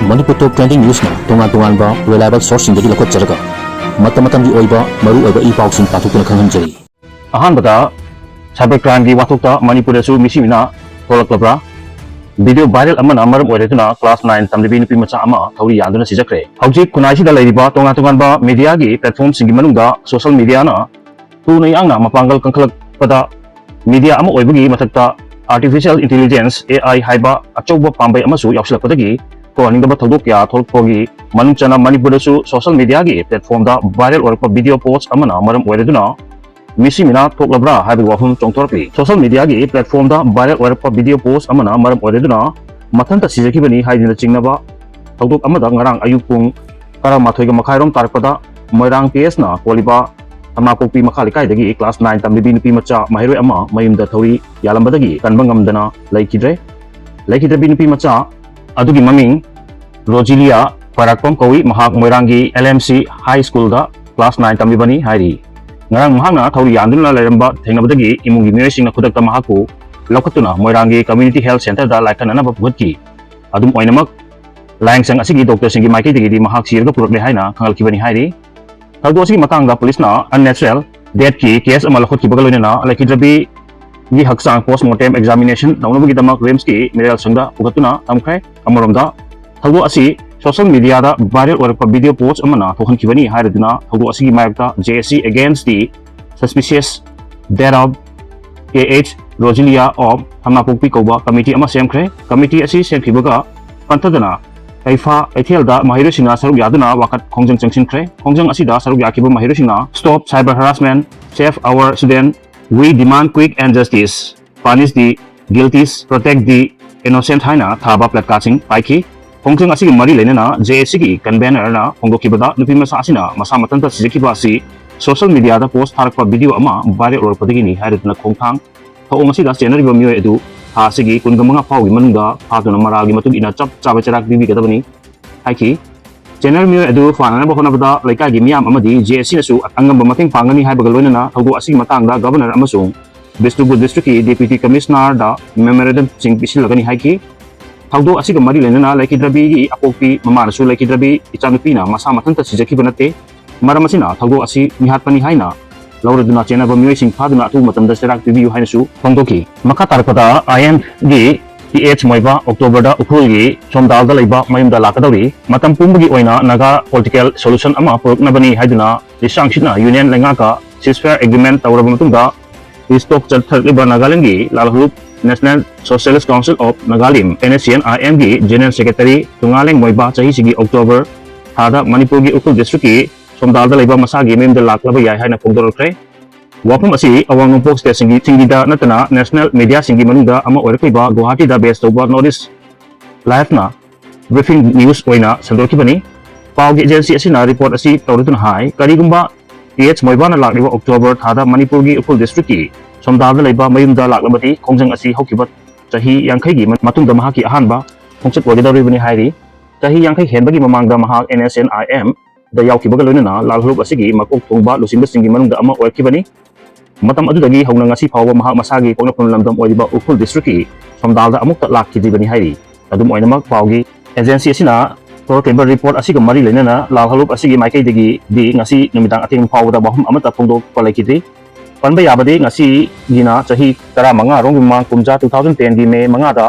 Manipur Top Trending News na tungan-tungan reliable source sindagi lakot jaraga mata-matam di oiba maru oiba ipausin patukuna khanghanjari. Ahanbada cybercrime gi wathokta Manipur da su misimina tholaklabra video viral amana maram oiretuna class 9 tamlibi nupi macha ama thauri yanduna sijakre. Hojik kunaisi da leiriba tungan-tungan ba media gi platform singi manungda social media na tu nei angna mapangal kangkhalak pada media ama oibagi mathakta artificial intelligence AI haiba achouba pambai amasu yaksilakpadagi ko aningdaba thodok ya tholpogi manungchana Manipur da su social media gi platform da viral orpa video post amana maram oireduna misimina thoklabra haiba wahum chongtorkli. Social media gi platform da viral orpa video post amana maram oireduna mathanta sijakibani haidina chingnaba thodok amada ngarang ayupung karamatoiga makhairom tarpada moirang PS na koliba Tamapokpi makhalikai dagi class 9 tamlibi nupi macha mahiroi ama mayumda thauri yalambadagi kanba ngamdana laikidre nupi macha adugi maming Rojilia Parakpom kawi mahak moirangi LMC High School da class 9 tamlibani hairi ngarang mahangna thauri yanduna lairamba thengnabadagi imungi miyosingna khudakta mahaku lokatuna moirangi community health center da laikhanana bapugki adum oinamak langsang asigi doctor singi maiki dagi di mahak sirga purukle haina khangalkibani hairi Tagdo asigi matangda police na unnatural death ki case ama lakhot ki bagaloina laikidrabi gi haksang postmortem examination naunabagi damak rems ki mineral sangda ugatuna tamkhai amoromda tagdo asi social media da viral orpa video post amana thokhan kibani hairaduna tagdo asigi mayakta JSC against the suspicious death of KH Rojilia of Tamapokpi Koba committee ama semkhre committee asi semkhibaga pantadana Kaifa Ethielda Mahirosina Saruk Yaduna Wakat Kongjang Changsinkre Kongjang Asida Saruk Yakiba Mahirosina Stop cyber harassment, save our student. We demand quick and justice. Punish the guilty, protect the innocent haina thaba platkasing paiki. Kongjang Asigi Mari Lenena JSC convener na Kongokibada Nupi Masa Asina Masa Matanta Sijakiba si social media da post harakpa video ama viral or padigini haritna Kongtang Taong Asida January Mio edu Hasigi kun mga paugi manungda patuna maragi matug ina chap chabacharak bibi kadabani haiki channel mi edu fanana bakona bada laikai gi miyam amadi JSC nasu angamba mating pangani haibaga loinana thogo asigi matangda governor amasung Bishnupur district ki deputy commissioner da memorandum sing bisilagani haiki thogo asigi mari lenana laikidrabi gi apokpi mama nasu laikidrabi ichanupi na masa matanta sijaki banate maramasina thogo asi mihatpani haina Lauraduna channel bamioi sing phaduna atu matamda serak review hainasu phongdoki maka tarpada IM gi PH moiba October da ukhul gi somdal da leiba mayumda lakadawi matam pumbagi oina naga political solution ama puruknabani haiduna lisangshina union lengaka ceasefire agreement tawraba matungda stock chatthaliba Nagaland gi lalhup National Socialist Council of Nagalim NSCN IM gi general secretary tungaleng moiba chahi sigi October thada Manipur gi ukhul district gi somdal da leiba masagi memda laklaba yai haina phongdorkre wapam asi awang nungpok state singi da natana national media singi manungda ama oirkaiba Guwahati da based over notice live na briefing news oina sandorkibani pawgi agency asina report asi tawrutun hai karigumba PH moiba na lakliba October thada Manipur gi ukhul district ki somdal da leiba mayumda laklabati kongjang asi hokiba chahi yangkhai gi matungda mahaki ahanba khongchat wagidawribani hairi chahi yangkhai henbagi mamangda mahak NSNIM da yaukibaga loinana lalhuluk asigi makok thongba lusimba singi manungda ama oirkibani matam adudagi hauna ngasi phawba mahak masagi pongnaphun lamdam oiba ukhul district ki somdalda amukta lakkidibani hairi adum oinamak pawgi agency asina torkeba report asiga mari lenana lalhuluk asigi maikai degi di ngasi numidang ating phawda bahum amata phongdok palaikidri panba yabadi ngasi gina chahi 15 rong bima kumja 2010 gi me mangada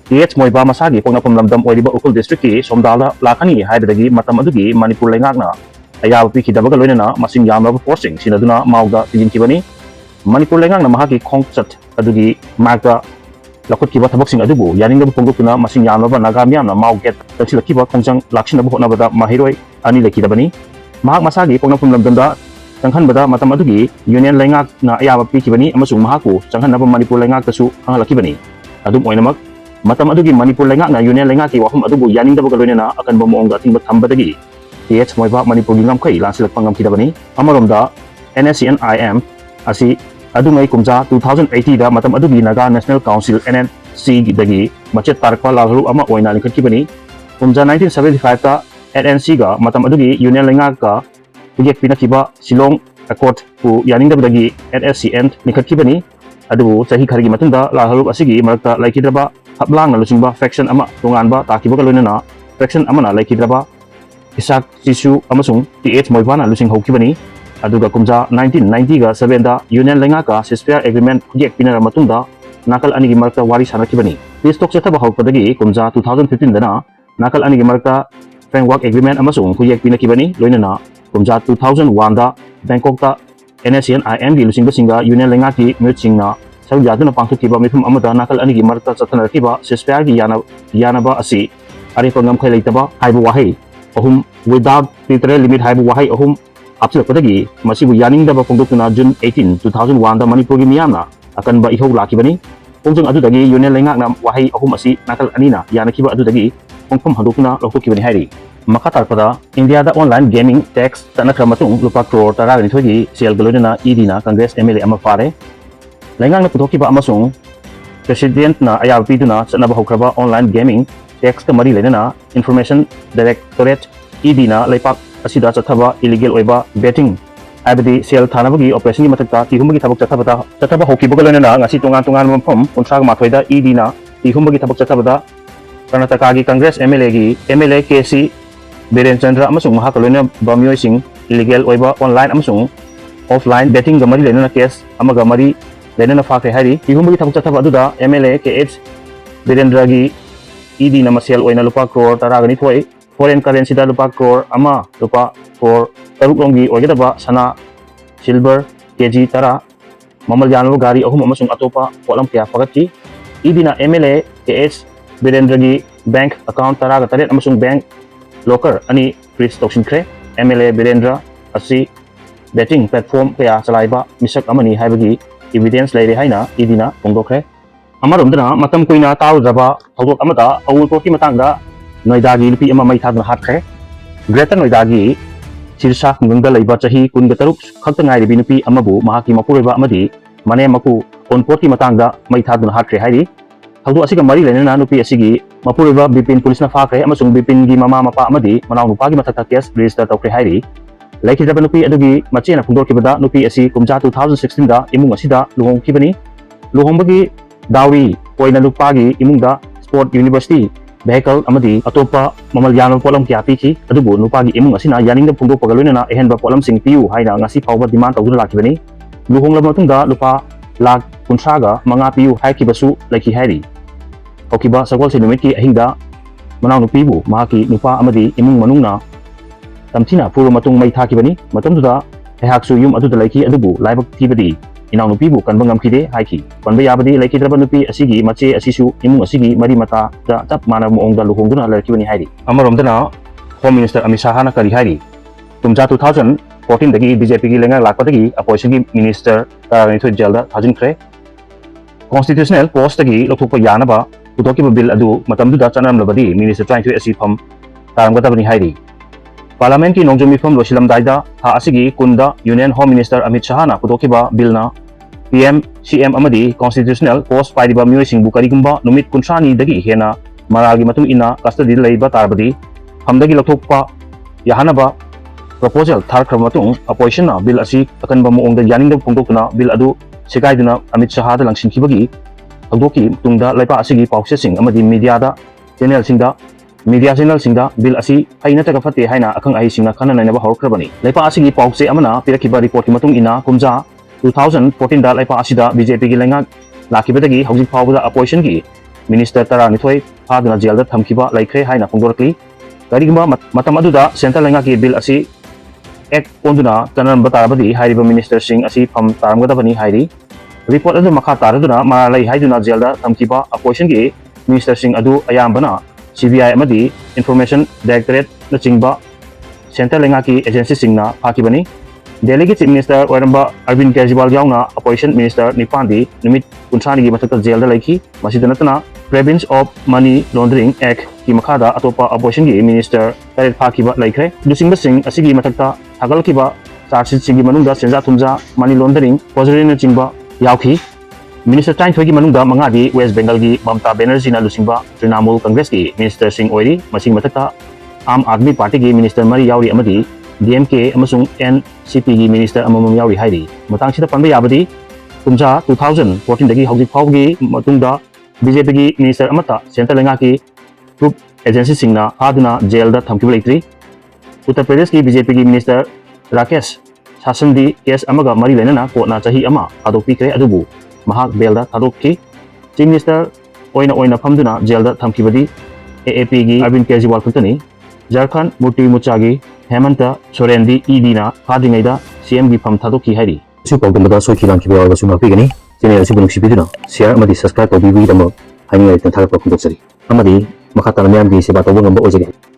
PH moiba masagi pongnaphun lamdam oiba ukhul district ki somdalda lakhani haidagi matam adugi Manipur lengakna ayaba pikhidabaga loinana masing yamraba forcing sinaduna mauda tijinkibani Manipur lengakna mahaki khongchat adugi magda lakhotkiba thabaksing adubu yaningdaba phongdokuna masing yamraba nagamyamna mauget taksilakiba khongjang lakshinaba hotnabada mahiroi ani lekidabani mahak masagi pongnaphun lamdamda changhanbada matam adugi union lengakna ayaba pikibani amasung mahaku changhanaba Manipur lengak tasu hangalakibani adum oinamak matam adugi Manipur lengakna union lengaki wahum adubu yaningdaba galoinana akan bamoongda tingba thambadagi PH moiba Manipur gi ngamkhai lansilak pangamkidabani amaromda NSCNIM asi adungai kumja 2080 da matam adugi Naga National Council NNC dagi machet tarkwa lalhulu ama oina likhatkibani kumja 1975 ta NNC ga matam adugi union lengaka pujek pinakiba Silong Accord ku yaningdabadagi NSCN likhatkibani adu chahi khargi matunda lalhulu asigi marakta laikidraba hablang na lusingba faction ama tunganba takiba loinana fraction amana laikhidraba Isak Sisu amasung TH Moibana lusing hokibani aduga kumja 1990 ga 7 da Union Lengaka ceasefire agreement project pinara matungda nakal anigi marka wari sanakibani peace talk chataba hokpadagi kumja 2015 dana nakal anigi marka framework agreement amasung project pinakibani loinana kumja 2001 da Bangkok ta NACN IM gi lusing basinga Union Lengaki mutsingna sarujaduna pangthukiba mifum amada nakal anigi marka chathanarakiba ceasefire gi yanaba asi aripangam khai leitaba haibu wahai ahum without literal limit haibu wahai ahum hapsilakpadagi masibu yaningdaba phongdokuna June 18 2001 da Manipur gi miyamna akanba ihau lakibani pongjang adudagi Union Lengakna wahai ahum asi nakal anina yanakiba adudagi pongpham handokuna lokokibani hairi makha tarpada India da online gaming tax tanakra matung lupa crore taragani thogi sel galodena idina Congress MLA ama fare Lengakna puthokiba amasung president na ayalpi duna chanaba hokraba online gaming tax ka mari lenana information directorate idina leipak asida chathaba illegal oiba betting abdi sel thanabagi operation gi matakta tihumagi thabak chathaba hokibaga lenana ngasi tongan mapom kontrag mathoida idina tihumagi thabak chathabada Karnataka gi Congress MLA KC Biren Chandra amasung mahakaloina bamyoi sing illegal oiba online amasung offline betting ga mari lenana case amaga mari lenana fakre hari tihumagi thabak chathaba aduda MLA KH Birendra gi ED na masel oina lupa crore taragani thoi foreign currency da lupa crore ama lupa for taruk oigedaba sana silver kg tara mamal yanlo gari ahum amasung atopa polam kya pagati ED na MLA KH Birendra gi bank account taraga taret amasung bank locker ani freeze toxin kre MLA Birendra asi betting platform kaya salaiba misak amani haibagi evidence leire haina ED na pongdokre Amaromdana matam koina tauraba thawdok amada awul porti matangda Noida gi Nupi ama maitharaga hatkharee Greater Noida gi Sirsa khungda leiba chahi kunga taruk khakta ngai ribi Nupi amabu mahaki mapureba amadi mane maku on porti matangda maitharaga hatkharee hairi thawdok asiga mari lenana Nupi asigi mapureba Bipin police na fakre amasung Bipin gi mama mapa amadi manaw nupa gi mathakta case register tawkre hairi laikhidaba Nupi adugi machena phungdorkibada Nupi asi kumja 2016 da imung asida luhongkibani luhongbagi Dawi oina lupagi imungda sport university vehicle amadi atopa mamal yanal polam kya piki adubu lupagi imung asina yaningda phungdo pagaloina ehenba polam sing piu haina ngasi phawba demand tawduna lakibani luhongla matungda lupa lak kunsaga manga piu haikibasu laiki hairi hokiba sagwal sinumiki ahingda manaw nupibu mahaki nupa amadi imung manungna tamthina puru matung mai thakibani matamduda ehaksu yum aduda laiki adubu laibak thibadi Inaw Nupi bu kan bangam kide haiki panba yabadi laiki draba Nupi asigi mache asisu imung asigi mari mata da tap mana muong da luhongduna larkibani hairi amaromdana Home Minister Amit shaha na kari hairi tumja 2014 dagi BJP gi lenga lakpadagi appointment gi minister tarani thoi jalda thajinkhre constitutional post dagi lokthokpa yanaba putokiba bill adu matamduda chanamlabadi minister trying to asifam taramgadabani hairi Parliament ki nongjumi fam losilam daida ha asigi kunda Union Home Minister Amit shaha na putokiba bill na PM CM amadi constitutional post paidiba miyoi sing bukari gumba numit kunsani dagi hena maragi matung ina custody leiba tarbadi hamdagi lathokpa yahanaba proposal tharkhra matung opposition na bill asi akanba muongda yaningda phongdokna bill adu sikaiduna Amit shaha da langsinkibagi hagdoki tungda laipa asigi pause sing amadi media channel singda bill asi haina taka fate haina akang ahi singna khana nainaba horkrabani laipa asigi pause amana pirakiba report ki matung ina kumja 2014 da laipa asida BJP gi lenga lakibadagi hojik phawda opposition gi minister tarani thoi phaduna jail da thamkiba laikre haina phongdorkli karigba matam aduda central lenga ki bill asi ek onduna kanan batarabadi hairiba minister sing asi pham taramgadabani hairi report adu makha taraduna maralai haiduna jail da thamkiba opposition gi minister sing adu ayambana CBI amadi information directorate na chingba central lenga ki agency singna phakibani Delhi Chief Minister Oiramba Arvind Kejriwal yauna opposition minister Nipandi numit kunsani gi mathakta jail da laiki masida natana Prevention of Money Laundering Act ki makhada atopa opposition gi minister taret phakiba laikre lusingba sing asigi mathakta thagalkiba charge singi manungda senja thumja money laundering forgery na chingba yauki Minister Chain Thogi manungda mangadi West Bengal gi Mamta Banerjee na lusingba Trinamool Congress gi Minister Singh oiri masing mathakta Aam Aadmi Party gi Minister Mari yauri amadi DMK amasung NCP gi Minister amamam yauri hairi matang sida panba yabadi tumja 2014 dagi hojik phawgi matungda BJP gi Minister amata Central lenga ki group एजेंसीसिंगना फादुना जेलदा थमकिब लेत्रि Uttar Pradesh की BJP की minister Rakesh शासनदी case अमगा मरी लेना कोर्टना चाही अमा थादोक्पिख्रे अदुबु महाक बेलदा थादोक्खि chief minister ओइना फमदुना जेलदा थमकिबदी AAP की अरविंद केजरीवाल खक्तनी झारखंड मुर्ति मुचागी Hemant सोरेनदी ईडीना फाद्रिङैदा CM की फम थादोक्खि हाइरि सु पाउदमदा सोखि लांखिबा यावबसु माफिगनी चैनल असि बुनुक्सिबिदुना शेयर अमदि सब्सक्राइब तौबिबिदमक हाइनिङै थागतपा खुंदोकचरी अमदि मखा ताना म्यामगी सेवा तौबा ngamba ओइजगे